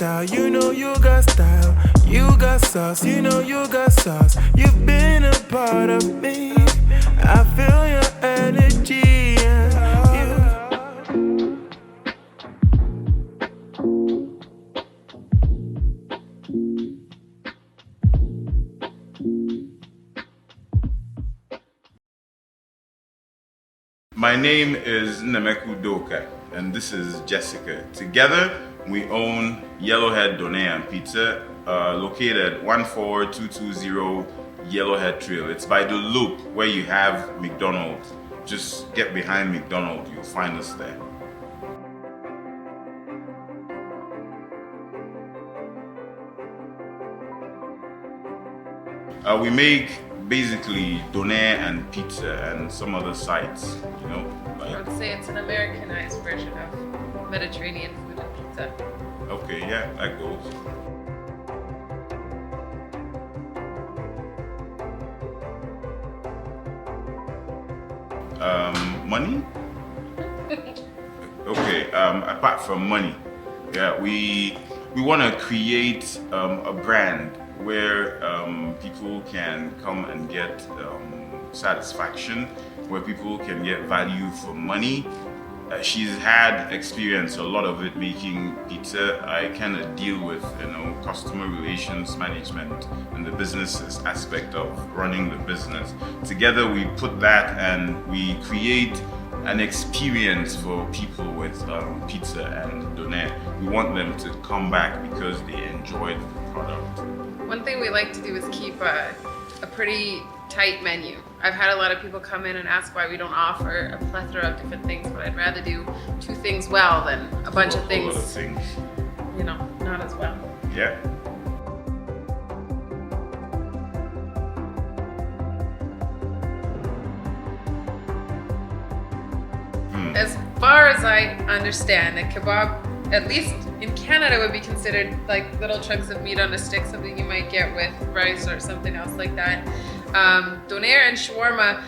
style, you know you got style. You got sauce, you know you got sauce. You've been a part of me. I feel your energy and you. My name is Nnemeku Doka, and this is Jessica. Together, we own Yellowhead Donair Pizza, located 14220 Yellowhead Trail. It's by the loop where you have McDonald's. Just get behind McDonald's, you'll find us there. We make basically donair and pizza and some other sides, you know. I would say it's an Americanized version of Mediterranean food and pizza. Okay, yeah, that goes. Money? Okay, apart from money, yeah, we want to create a brand where people can come and get satisfaction, where people can get value for money. She's had experience, a lot of it, making pizza. I kind of deal with, customer relations management and the business aspect of running the business. Together we put that and we create an experience for people with pizza and donair. We want them to come back because they enjoyed the product. One thing we like to do is keep a pretty tight menu. I've had a lot of people come in and ask why we don't offer a plethora of different things, but I'd rather do 2 things well than a bunch of things, not as well. Yeah. As far as I understand, a kebab, at least in Canada, would be considered like little chunks of meat on a stick, something you might get with rice or something else like that. Donair and shawarma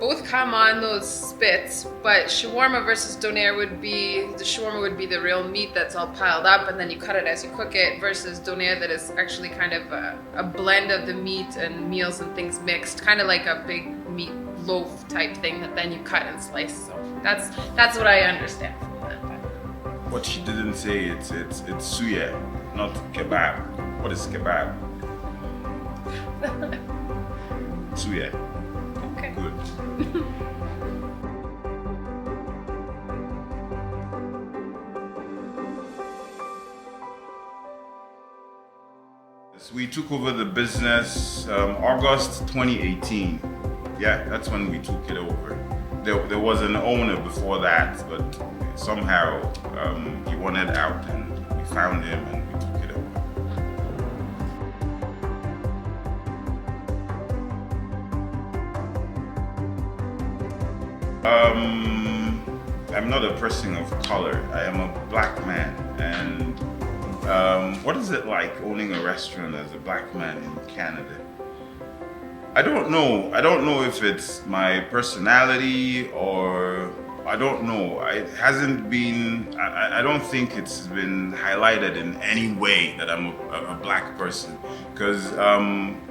both come on those spits, but shawarma versus donair the shawarma would be the real meat that's all piled up and then you cut it as you cook it, versus donair that is actually kind of a blend of the meat and meals and things mixed, kind of like a big meat loaf type thing that then you cut and slice. So that's what I understand from that. What she didn't say, it's suya, not kebab. What is kebab? Suya. Okay. Good. We took over the business August 2018. Yeah, that's when we took it over. There was an owner before that, but somehow he wanted out and we found him and we took it over. I'm not a person of color. I am a black man, and what is it like owning a restaurant as a black man in Canada? I don't know. I don't know if it's my personality or I don't know. It hasn't been, I don't think it's been highlighted in any way that I'm a black person. Because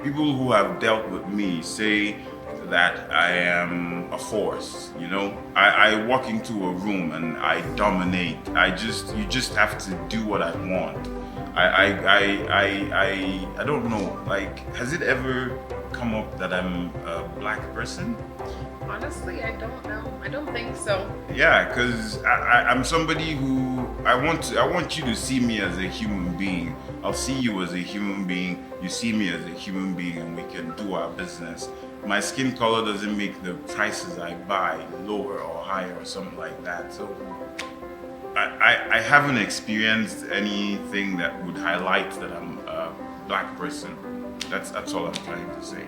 people who have dealt with me say that I am a force, I walk into a room and I dominate. You just have to do what I want. I don't know, like, has it ever come up that I'm a black person? Honestly, I don't know. I don't think so. Yeah, because I'm somebody who I want you to see me as a human being. I'll see you as a human being. You see me as a human being, and we can do our business. My skin color doesn't make the prices I buy lower or higher or something like that. So I haven't experienced anything that would highlight that I'm a black person. That's all I'm trying to say.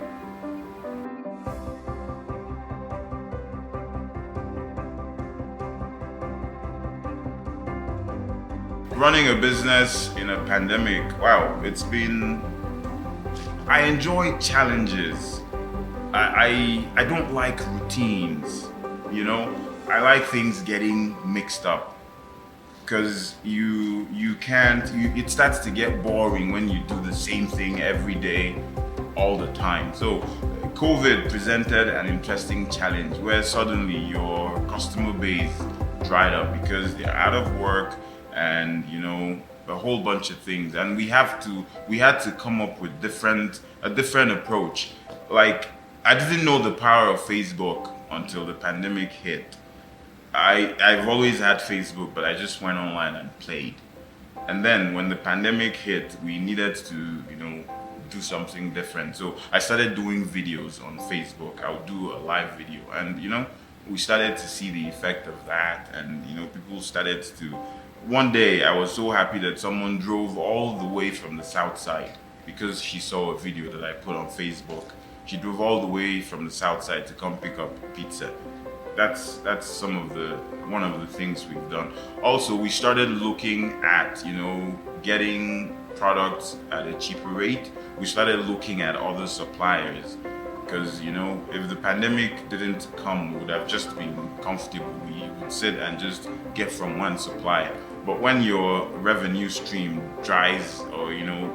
Running a business in a pandemic, wow, I enjoy challenges. I don't like routines, I like things getting mixed up. because it starts to get boring when you do the same thing every day, all the time. So COVID presented an interesting challenge where suddenly your customer base dried up because they're out of work and a whole bunch of things, and we had to come up with a different approach. Like, I didn't know the power of Facebook until the pandemic hit. I've always had Facebook, but I just went online and played. And then when the pandemic hit, we needed to do something different. So I started doing videos on Facebook. I would do a live video, and we started to see the effect of that, and people started to. One day I was so happy that someone drove all the way from the south side because she saw a video that I put on Facebook. She drove all the way from the south side to come pick up pizza. That's one of the things we've done. Also, we started looking at getting products at a cheaper rate. We started looking at other suppliers because if the pandemic didn't come, we would have just been comfortable. We would sit and just get from one supplier. But when your revenue stream dries or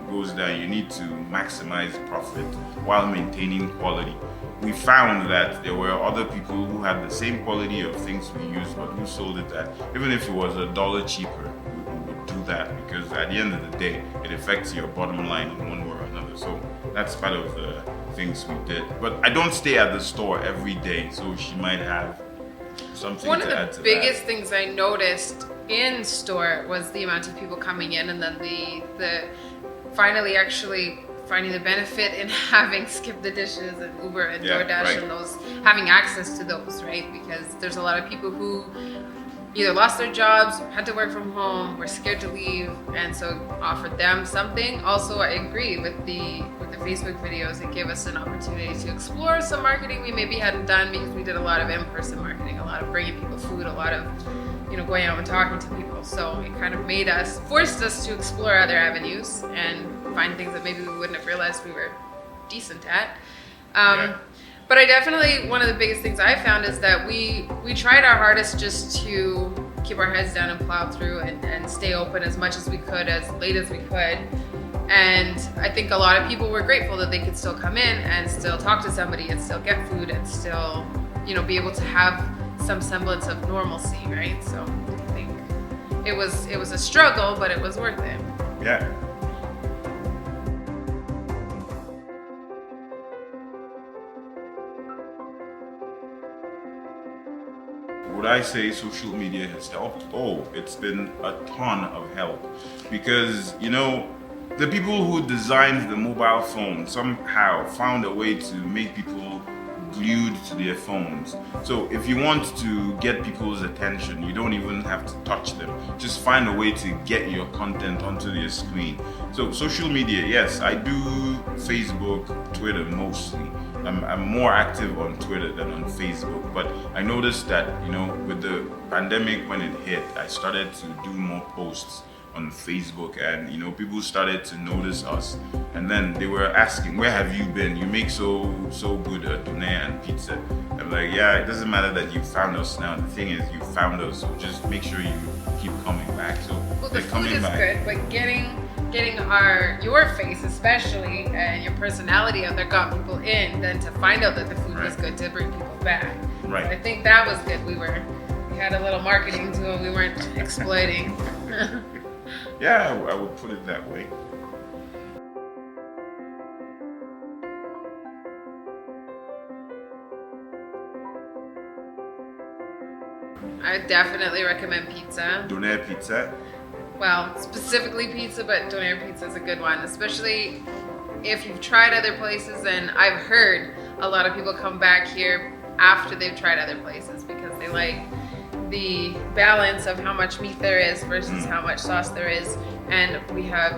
goes down, you need to maximize profit while maintaining quality. We found that there were other people who had the same quality of things we used, but who sold it at, even if it was $1 cheaper, we would do that because at the end of the day, it affects your bottom line in one way or another. So that's part of the things we did. But I don't stay at the store every day, so she might have something One to of add the to biggest things I noticed in store was the amount of people coming in, and then the finally actually finding the benefit in having Skip the Dishes and Uber and DoorDash right. and those, having access to those, right? Because there's a lot of people who either lost their jobs, had to work from home, were scared to leave, and so offered them something. Also, I agree with the Facebook videos. It gave us an opportunity to explore some marketing we maybe hadn't done because we did a lot of in-person marketing, a lot of bringing people food, a lot of going out and talking to people. So it kind of forced us to explore other avenues and find things that maybe we wouldn't have realized we were decent at. But I definitely, one of the biggest things I found is that we tried our hardest just to keep our heads down and plow through and stay open as much as we could, as late as we could. And I think a lot of people were grateful that they could still come in and still talk to somebody and still get food and still, be able to have some semblance of normalcy, right? So I think it was a struggle, but it was worth it. Yeah. Would I say social media has helped? Oh, it's been a ton of help because the people who designed the mobile phone somehow found a way to make people glued to their phones. So if you want to get people's attention, you don't even have to touch them. Just find a way to get your content onto their screen. So social media, yes, I do Facebook, Twitter mostly. I'm more active on Twitter than on Facebook, but I noticed that, with the pandemic when it hit, I started to do more posts on Facebook, and people started to notice us, and then they were asking, where have you been? You make so good donair and pizza. I'm like, yeah, it doesn't matter that you found us now. The thing is, you found us, so just make sure you keep coming back. So the food is good, but getting your face especially and your personality out there got people in. Then to find out that the food was good to bring people back. Right. So I think that was good. We had a little marketing tool we weren't exploiting. Yeah, I would put it that way. I definitely recommend pizza. Donair pizza. Well, specifically pizza, but Donair pizza is a good one, especially if you've tried other places. And I've heard a lot of people come back here after they've tried other places because they like the balance of how much meat there is versus how much sauce there is. And we have,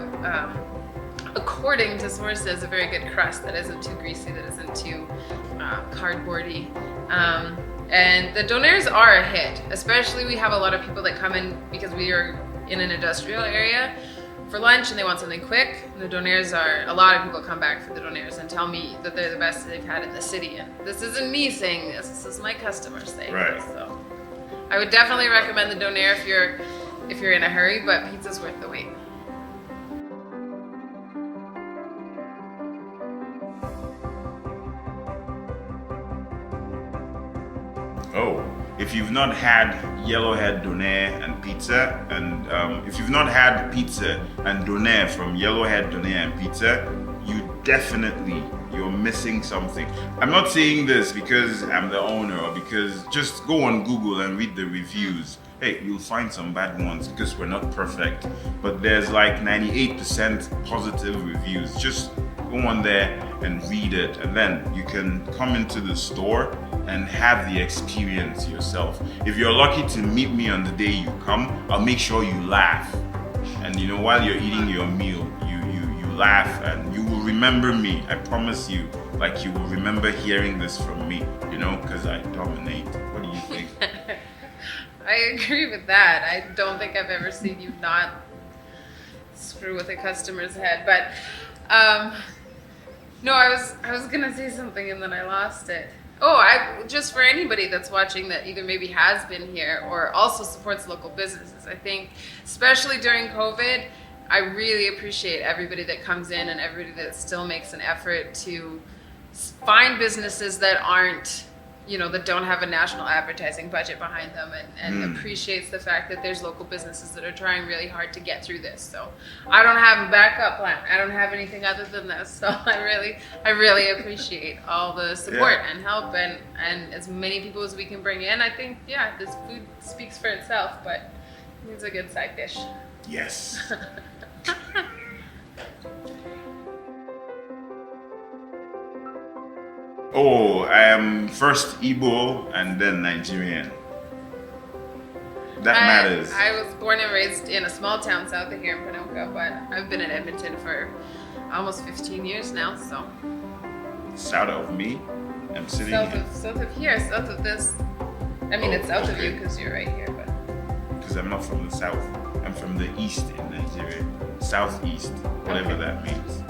according to sources, a very good crust that isn't too greasy, that isn't too cardboardy. And the Donairs are a hit. Especially we have a lot of people that come in because we are in an industrial area for lunch and they want something quick. The Donairs a lot of people come back for the Donairs and tell me that they're the best they've had in the city. And this isn't me saying this is my customers saying Right. this. So I would definitely recommend the Donair if you're if you're in a hurry, but pizza's worth the wait. Oh, if you've not had Yellowhead Donair and pizza, and if you've not had pizza and Donair from Yellowhead Donair and pizza, you're missing something. I'm not saying this because I'm the owner or because just go on Google and read the reviews. Hey, you'll find some bad ones because we're not perfect, but there's like 98% positive reviews. Just go on there and read it, and then you can come into the store and have the experience yourself. If you're lucky to meet me on the day you come, I'll make sure you laugh. And you know, while you're eating your meal, you laugh and you will remember me. I promise you, like you will remember hearing this from me, you know, because I dominate. What do you think? I agree with that. I don't think I've ever seen you not screw with a customer's head, but no, I was gonna say something and then I lost it. Oh, just for anybody that's watching that either maybe has been here or also supports local businesses, I think, especially during COVID, I really appreciate everybody that comes in and everybody that still makes an effort to find businesses that aren't, you know, that don't have a national advertising budget behind them, and appreciates the fact that there's local businesses that are trying really hard to get through this. So I don't have a backup plan. I don't have anything other than this. So I really appreciate all the support and help and as many people as we can bring in. I think, yeah, this food speaks for itself, but it needs a good side dish. Yes. Oh, I am first Igbo and then Nigerian. That matters. I was born and raised in a small town south of here in Panoka, but I've been in Edmonton for almost 15 years now, so. South of me? I'm sitting here. South of here, south of this. I mean, it's south of you because you're right here, but. Because I'm not from the south. I'm from the east in Nigeria. Southeast, whatever that means.